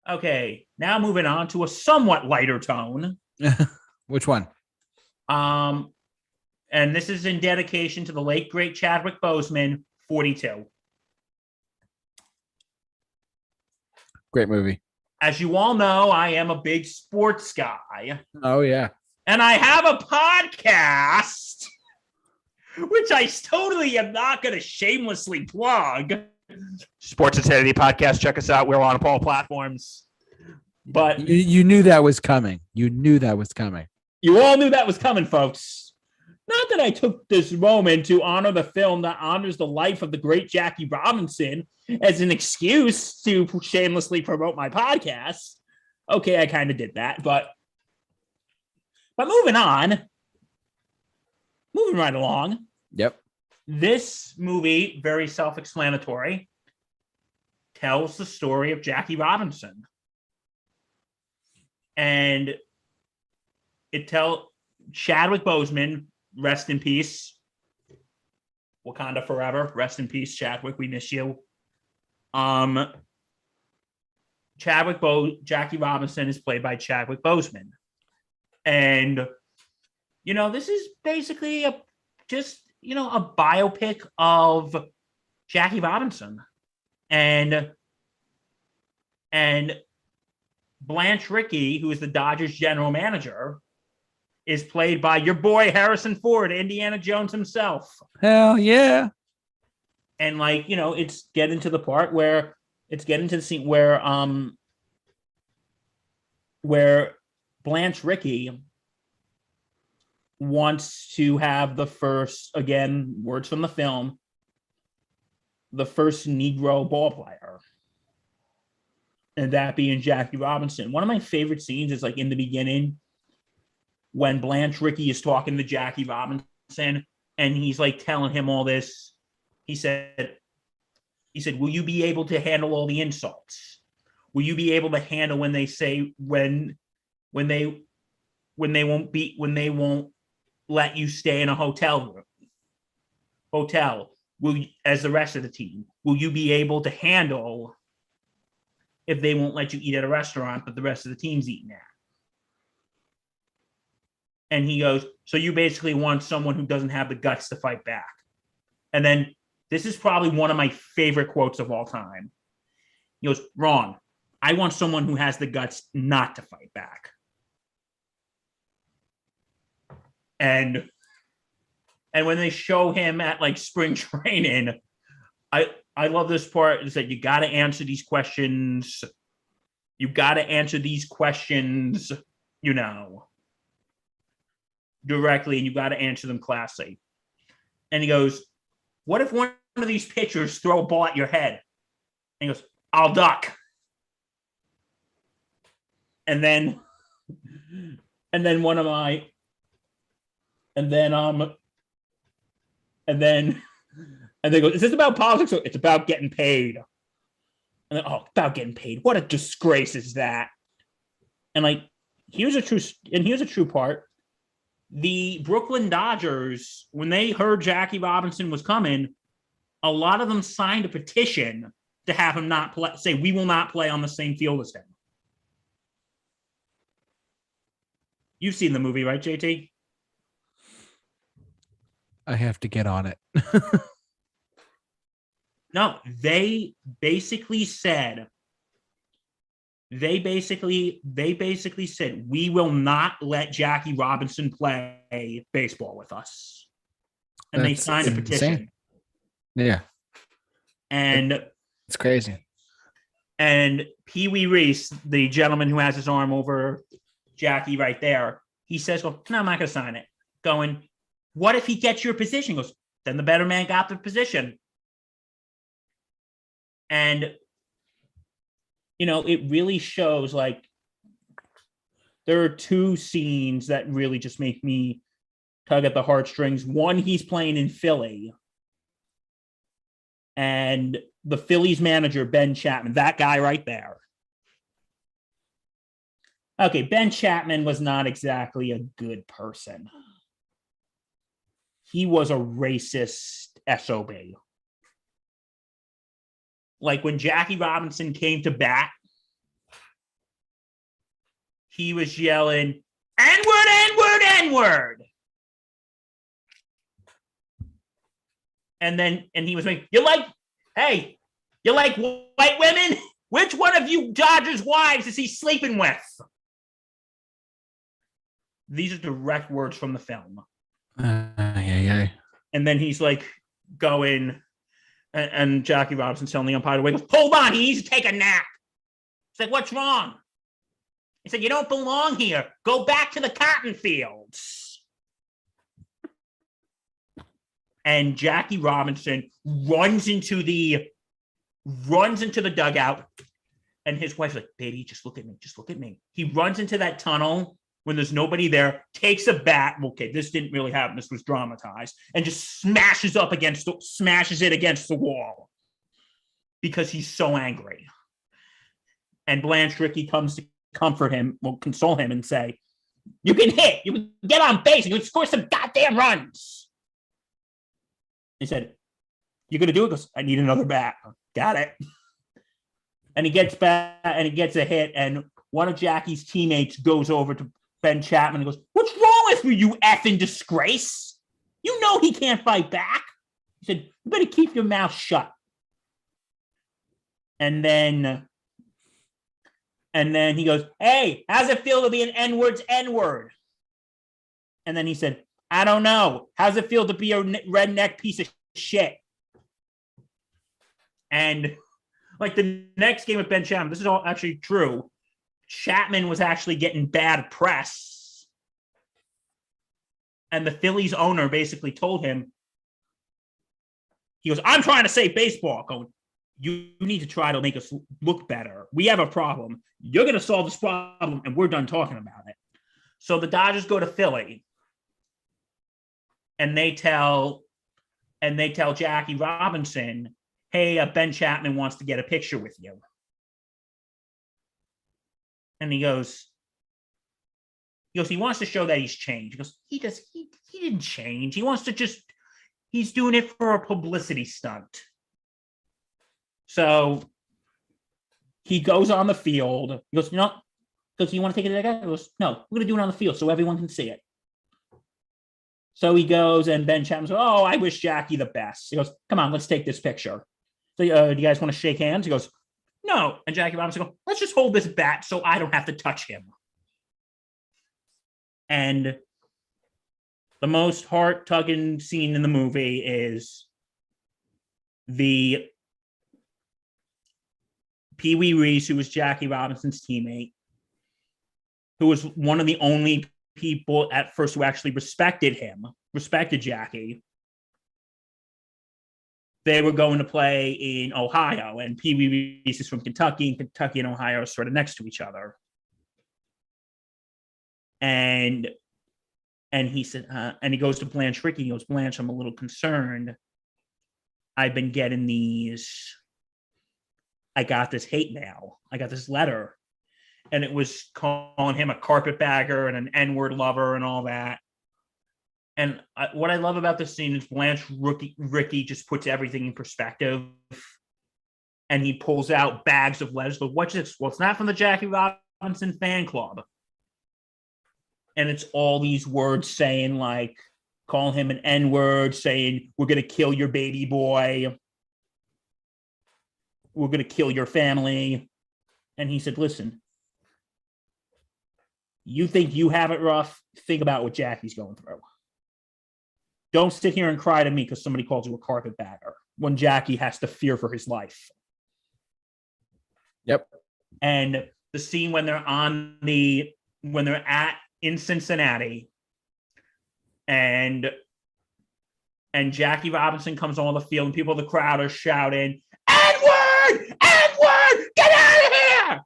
Okay, now moving on to a somewhat lighter tone. Which one? Um, and this is in dedication to the late great Chadwick Boseman, 42. Great movie. As you all know, I am a big sports guy. Oh yeah. And I have a podcast, which I totally am not going to shamelessly plug. Sports Insanity Podcast. Check us out. We're on all platforms. But you knew that was coming. You knew that was coming. You all knew that was coming, folks. Not that I took this moment to honor the film that honors the life of the great Jackie Robinson as an excuse to shamelessly promote my podcast. Okay, I kind of did that, but moving on, moving right along. Yep. This movie, very self-explanatory, tells the story of Jackie Robinson. And it tells Chadwick Boseman, rest in peace. Wakanda forever. Rest in peace, Chadwick. We miss you. Jackie Robinson is played by Chadwick Boseman. And, this is basically a biopic of Jackie Robinson. And Blanche Rickey, who is the Dodgers general manager, is played by your boy Harrison Ford, Indiana Jones himself. Hell yeah. And it's getting to the part where the scene where Blanche Rickey wants to have the first, again, words from the film, the first Negro ball player. And that being Jackie Robinson. One of my favorite scenes is in the beginning when Blanche Rickey is talking to Jackie Robinson and he's telling him all this. He said, will you be able to handle all the insults? Will you be able to handle when they say when they won't let you stay in a hotel room? Will you, as the rest of the team, will you be able to handle if they won't let you eat at a restaurant, but the rest of the team's eating at? And he goes, so you basically want someone who doesn't have the guts to fight back. And then this is probably one of my favorite quotes of all time. He goes, wrong. I want someone who has the guts not to fight back. And when they show him at spring training, I love this part, is that you got to answer these questions. You got to answer these questions, directly, and you got to answer them classy. And he goes, what if one of these pitchers throw a ball at your head? And he goes, I'll duck. And then they go, is this about politics? Or it's about getting paid. And then, about getting paid. What a disgrace is that? And here's a true part. The Brooklyn Dodgers, when they heard Jackie Robinson was coming, a lot of them signed a petition to have him not play, say, we will not play on the same field as him. You've seen the movie, right, JT? I have to get on it. No, they basically said, we will not let Jackie Robinson play baseball with us. And they signed a petition. Yeah. And it's crazy. And Pee Wee Reese, the gentleman who has his arm over Jackie right there, he says, well, no, I'm not going to sign it. Going, what if he gets your position? He goes, then the better man got the position. And, it really shows, there are two scenes that really just make me tug at the heartstrings. One, he's playing in Philly. And the Phillies manager, Ben Chapman, that guy right there. Okay, Ben Chapman was not exactly a good person. He was a racist SOB. When Jackie Robinson came to bat, he was yelling, N-word, N-word, N-word. And he was like, you like white women? Which one of you Dodgers wives is he sleeping with? These are direct words from the film. Yeah. And then he's like going, and Jackie Robinson's telling the umpire to wake up. Hold on, he needs to take a nap. It's like, what's wrong? He said, you don't belong here. Go back to the cotton fields. And Jackie Robinson runs into the dugout, and his wife's like, baby, just look at me. Just look at me. He runs into that tunnel when there's nobody there, takes a bat. Okay, this didn't really happen. This was dramatized, and just smashes it against the wall because he's so angry. And Blanche Rickey comes to comfort him, console him, and say, you can hit, you can get on base, and you can score some goddamn runs. He said, you're going to do it? He goes, I need another bat. Got it. And he gets back, and he gets a hit, and one of Jackie's teammates goes over to Ben Chapman and goes, what's wrong with you effing disgrace? You know he can't fight back. He said, you better keep your mouth shut. And then he goes, hey, how's it feel to be an N-word's N-word? And then he said, I don't know. How's it feel to be a redneck piece of shit? And like the next game with Ben Chapman, this is all actually true. Chapman was actually getting bad press. And the Phillies owner basically told him, he goes, I'm trying to save baseball. Going, you need to try to make us look better. We have a problem. You're going to solve this problem, and we're done talking about it. So the Dodgers go to Philly, and they tell Jackie Robinson, hey, Ben Chapman wants to get a picture with you. And he goes, he wants to show that he's changed. He goes, he didn't change. He wants to he's doing it for a publicity stunt. So he goes on the field. He goes, no, does he want to take it to that guy? He goes, no, we're going to do it on the field so everyone can see it. So he goes, and Ben Chapman says, oh, I wish Jackie the best. He goes, come on, let's take this picture. So, do you guys want to shake hands? He goes, no. And Jackie Robinson goes, let's just hold this bat so I don't have to touch him. And the most heart-tugging scene in the movie is the Pee Wee Reese, who was Jackie Robinson's teammate, who was one of the only people at first who actually respected Jackie. They were going to play in Ohio, and Pee Wee Reese is from Kentucky, and Kentucky and Ohio are sort of next to each other. And he said, and he goes to Blanche Rickey. He goes, Blanche, I'm a little concerned. I've been getting I got this hate mail. I got this letter. And it was calling him a carpetbagger and an N-word lover and all that. And what I love about this scene is Blanche Rickey just puts everything in perspective. And he pulls out bags of letters. But what's this? Well, it's not from the Jackie Robinson fan club. And it's all these words saying, like, call him an N-word, saying, we're going to kill your baby boy. We're going to kill your family. And he said, listen, you think you have it rough? Think about what Jackie's going through. Don't sit here and cry to me because somebody calls you a carpetbagger when Jackie has to fear for his life. Yep. And the scene when they're in Cincinnati, and Jackie Robinson comes on the field, and people in the crowd are shouting, N-word! N-word! Get out of here!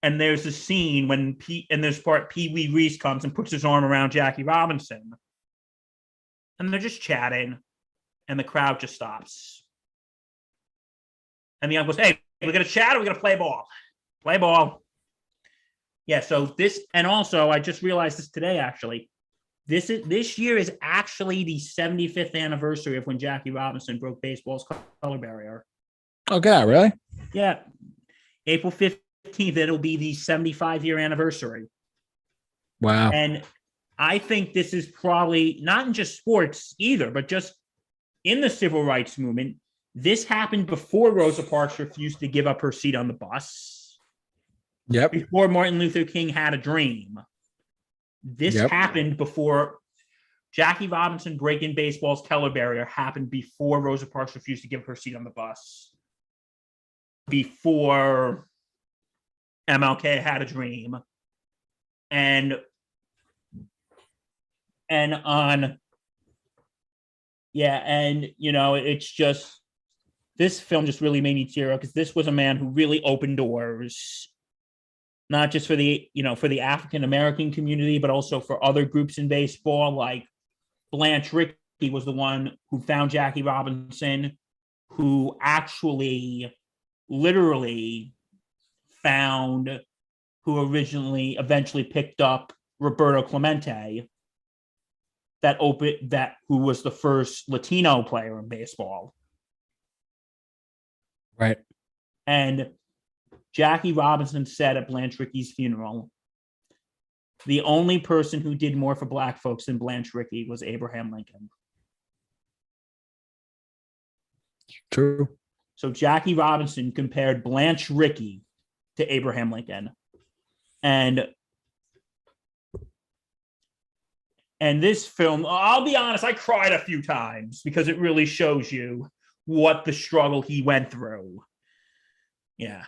And there's a scene when Pee Wee Reese comes and puts his arm around Jackie Robinson. And they're just chatting, and the crowd just stops. And the uncle goes, hey, we're going to chat or we're going to play ball? Play ball. Yeah, so this, and also I just realized this today, actually. This year is actually the 75th anniversary of when Jackie Robinson broke baseball's color barrier. Oh, God, really? Yeah. April 15th, 15th, it'll be the 75-year anniversary. Wow. And I think this is probably not in just sports either, but just in the civil rights movement. This happened before Rosa Parks refused to give up her seat on the bus. Yep. Before Martin Luther King had a dream. This happened before Jackie Robinson breaking baseball's color barrier happened before Rosa Parks refused to give her seat on the bus. Before MLK had a dream. And it's just, this film just really made me tear up because this was a man who really opened doors, not just for the African American community, but also for other groups in baseball. Like Blanche Rickey was the one who found Jackie Robinson, who actually literally found, who eventually picked up Roberto Clemente, who was the first Latino player in baseball. Right. And Jackie Robinson said at Blanche Rickey's funeral, the only person who did more for Black folks than Blanche Rickey was Abraham Lincoln. True. So Jackie Robinson compared Blanche Rickey to Abraham Lincoln. And this film, I'll be honest, I cried a few times because it really shows you what the struggle he went through. Yeah.